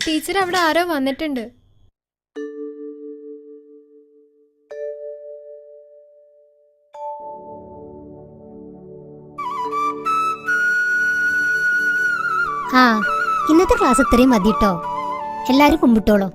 Teacher അവിടെ ആരോ വന്നിട്ടുണ്ട്. ആ, ഇന്നത്തെ ക്ലാസ് ഇത്രയും മതി കേട്ടോ. എല്ലാരും കുമ്പിട്ടോളൂ.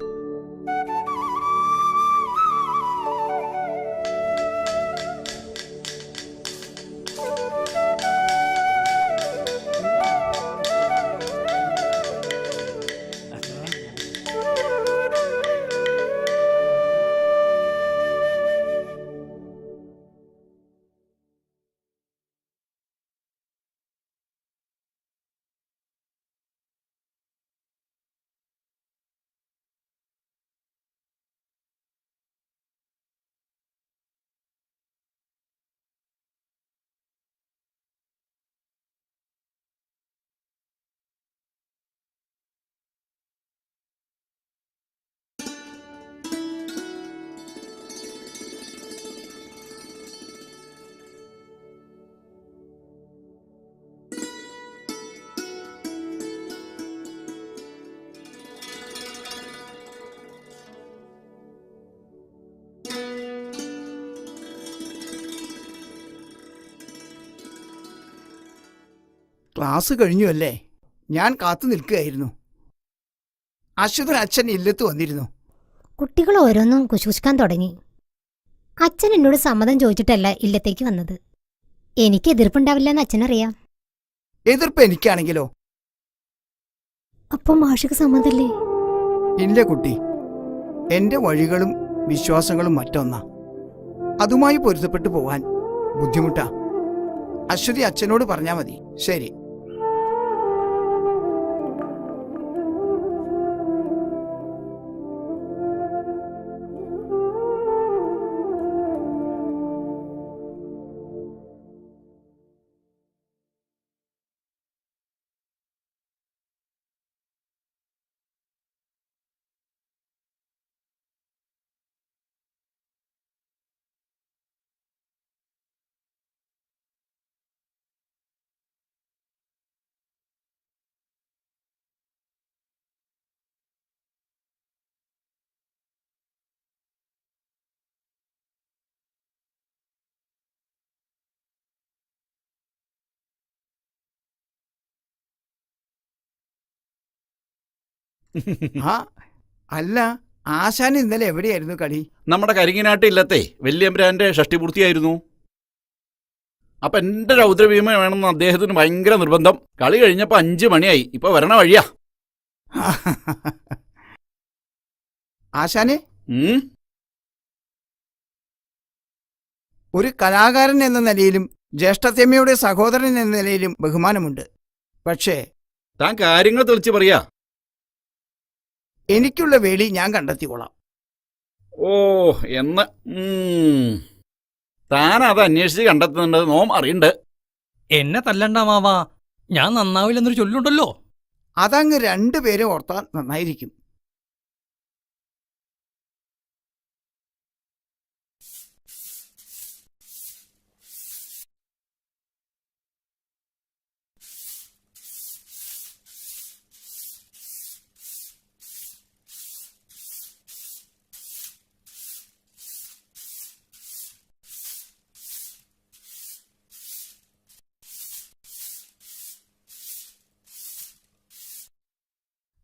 ക്ലാസ് കഴിഞ്ഞു അല്ലേ? ഞാൻ കാത്തു നിൽക്കുകയായിരുന്നു. അശ്വതൻ അച്ഛൻ ഇല്ലത്ത് വന്നിരുന്നു. കുട്ടികൾ ഓരോന്നും കുശുകുശുക്കാൻ തുടങ്ങി. അച്ഛൻ എന്നോട് സമ്മതം ചോദിച്ചിട്ടല്ല ഇല്ലത്തേക്ക് വന്നത്. എനിക്ക് എതിർപ്പുണ്ടാവില്ലെന്ന് അച്ഛനറിയാം. എതിർപ്പ് എനിക്കാണെങ്കിലോ? അപ്പം മാഷിക്ക് സമ്മതല്ലേ? ഇല്ല കുട്ടി, എന്റെ വഴികളും വിശ്വാസങ്ങളും മറ്റൊന്നാ. അതുമായി പൊരുത്തപ്പെട്ടു പോവാൻ ബുദ്ധിമുട്ടാ. അശ്വതി അച്ഛനോട് പറഞ്ഞാ മതി. ശരി. ആ അല്ല, ആശാൻ ഇന്നലെ എവിടെയായിരുന്നു കളി? നമ്മുടെ കരിങ്ങിനാട്ട് ഇല്ലത്തെ വല്യമ്പ്രാന്റെ ഷഷ്ടിപൂർത്തിയായിരുന്നു. അപ്പൊ എന്റെ രൗദ്രഭീമ വേണമെന്ന് അദ്ദേഹത്തിന് ഭയങ്കര നിർബന്ധം. കളി കഴിഞ്ഞപ്പോ 5 മണിയായി. ഇപ്പൊ വരണ വഴിയാ. ആശാനെ, ഒരു കലാകാരൻ എന്ന നിലയിലും ജ്യേഷ്ഠത്തമ്മയുടെ സഹോദരൻ എന്ന നിലയിലും ബഹുമാനമുണ്ട്. പക്ഷേ താൻ കാര്യങ്ങൾ തെളിച്ച് പറയാ. എനിക്കുള്ള വേളി ഞാൻ കണ്ടെത്തിക്കോളാം. ഓ എന്ന് താൻ അത് അന്വേഷിച്ച് കണ്ടെത്തുന്നുണ്ട്. നോം അറിയണ്ട്. എന്നെ തല്ലണ്ട മാവാ, ഞാൻ നന്നാവില്ലെന്നൊരു ചൊല്ലുണ്ടല്ലോ. അതങ്ങ് രണ്ടുപേരെ ഓർത്താൻ നന്നായിരിക്കും.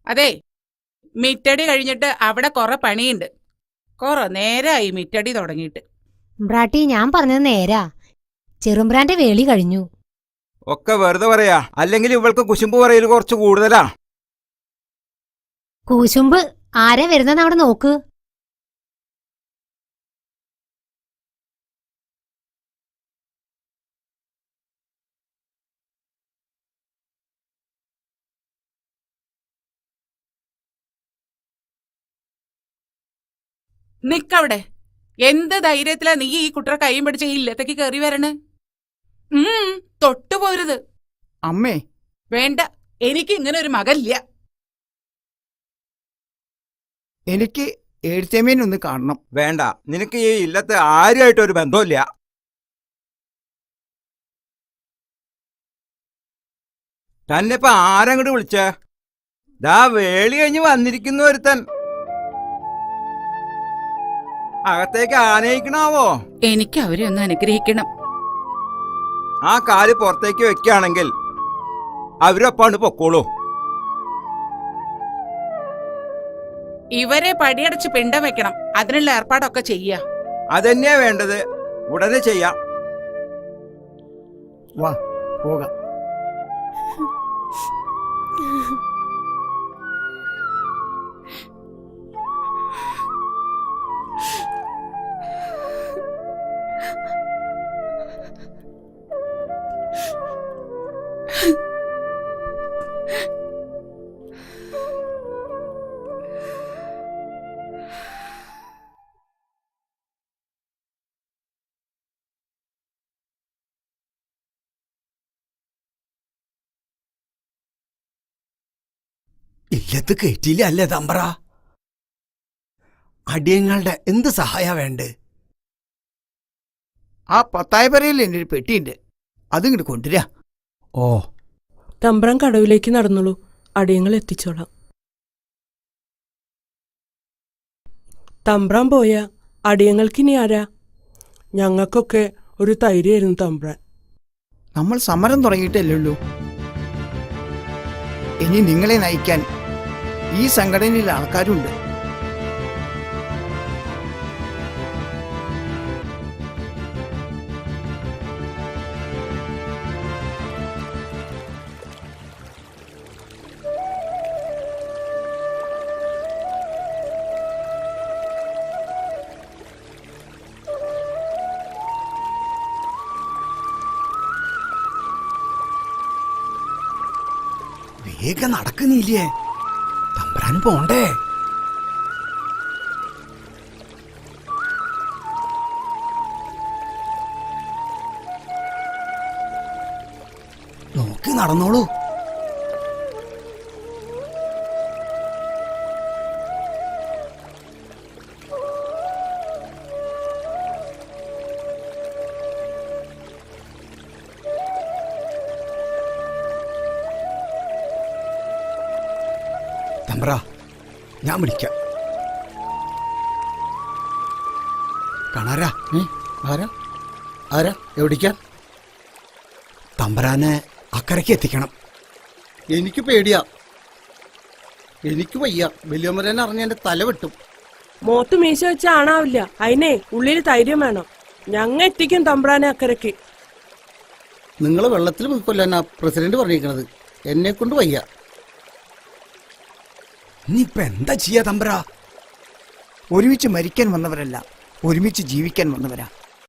അതെ, മിറ്റടി കഴിഞ്ഞിട്ട് അവിടെ കുറെ പണിയുണ്ട്. കുറെ നേരമായി മിറ്റടി തുടങ്ങിയിട്ട്. ബ്രാട്ടി, ഞാൻ പറഞ്ഞത് നേരാ. ചെറുമ്പ്രാന്റെ വേളി കഴിഞ്ഞു. ഒക്കെ വെറുതെ പറയാ, അല്ലെങ്കിൽ ഇവൾക്ക് കുശുമ്പ് പറയൽ കുറച്ച് കൂടുതലാ. കൂശുമ്പ് ആരാ വരുന്നെന്ന് അവിടെ നോക്ക്. നിക്കവിടെ. എന്ത് ധൈര്യത്തിലാ നീ ഈ കുട്ടറെ കൈയും പിടിച്ച് ഈ ഇല്ലത്തേക്ക് കയറി വരണ്? തൊട്ടുപോരുത്. അമ്മേ, വേണ്ട, എനിക്ക് ഇങ്ങനെ ഒരു മകനില്ല. എനിക്ക് എഴുത്തേമേനൊന്ന് കാണണം. വേണ്ട, നിനക്ക് ഈ ഇല്ലത്തെ ആരുമായിട്ടൊരു ബന്ധമില്ല. തന്നെ ഇപ്പൊ ആരങ്ങോട്ട് വിളിച്ചേ? ദാ വേളി കഴിഞ്ഞ് വന്നിരിക്കുന്നു ഒരുത്തൻ. അകത്തേക്ക് ആനയിക്കണാവോ? എനിക്ക് അവരെ ഒന്ന് അനുഗ്രഹിക്കണം. ആ കാല് പുറത്തേക്ക് വെക്കുകയാണെങ്കിൽ അവരൊപ്പാണ്ട് പൊക്കോളൂ. ഇവരെ പടിയടച്ച് പിണ്ടം വെക്കണം. അതിനുള്ള ഏർപ്പാടൊക്കെ ചെയ്യാ. അതന്നെയാ വേണ്ടത്. ഉടനെ ചെയ്യാം. വാ പോകാം. ഇല്ലത്ത് കയറ്റിയില്ല അല്ലേ തമ്പ്ര? അടിയങ്ങളുടെ എന്ത് സഹായ വേണ്ടേ? ആ പത്തായപ്പരയിൽ എൻ്റെ ഒരു പെട്ടിയുണ്ട്, അതിങ്ങോട്ട് കൊണ്ടുവരാ. ഓ, തമ്പ്രാൻ കടവിലേക്ക് നടന്നോളൂ, അടിയങ്ങൾ എത്തിച്ചോളാം. തമ്പ്രാൻ പോയ അടിയങ്ങൾക്കിനി ആരാ? ഞങ്ങൾക്കൊക്കെ ഒരു തൈരായിരുന്നു തമ്പ്രാൻ. നമ്മൾ സമരം തുടങ്ങിയിട്ടല്ലേ ഉള്ളൂ. ഇനി നിങ്ങളെ നയിക്കാൻ ഈ സംഘടനയിൽ ആൾക്കാരുണ്ട്. വേഗം നടക്കുന്നില്ലേ? തമ്പ്രാൻ പോണ്ടേ? നോക്കി നടന്നോളൂ. തമ്പ്ര, ഞാൻ വിളിക്കാം. കാണാരാ? ആരാ ആരാ എവിടേക്കാ? തമ്പ്രാനെ അക്കരയ്ക്ക് എത്തിക്കണം. എനിക്ക് പേടിയാ, എനിക്ക് വയ്യ. വലിയമ്മരനെ അറിഞ്ഞ എന്റെ തല വെട്ടും. മോത്ത് മീശ വെച്ച ആണാവില്ല, അതിനെ ഉള്ളിൽ ധൈര്യം വേണം. ഞങ്ങ എത്തിക്കും തമ്പ്രാനെ അക്കരയ്ക്ക്. നിങ്ങൾ വെള്ളത്തിൽ മുക്കൊല്ലാനാ പ്രസിഡന്റ് പറഞ്ഞിരിക്കണത്. എന്നെ കൊണ്ട് വയ്യ. ഇനിയിപ്പൊ എന്താ ചെയ്യാ തമ്പ്ര? ഒരുമിച്ച് മരിക്കാൻ വന്നവരല്ല, ഒരുമിച്ച് ജീവിക്കാൻ വന്നവരാ.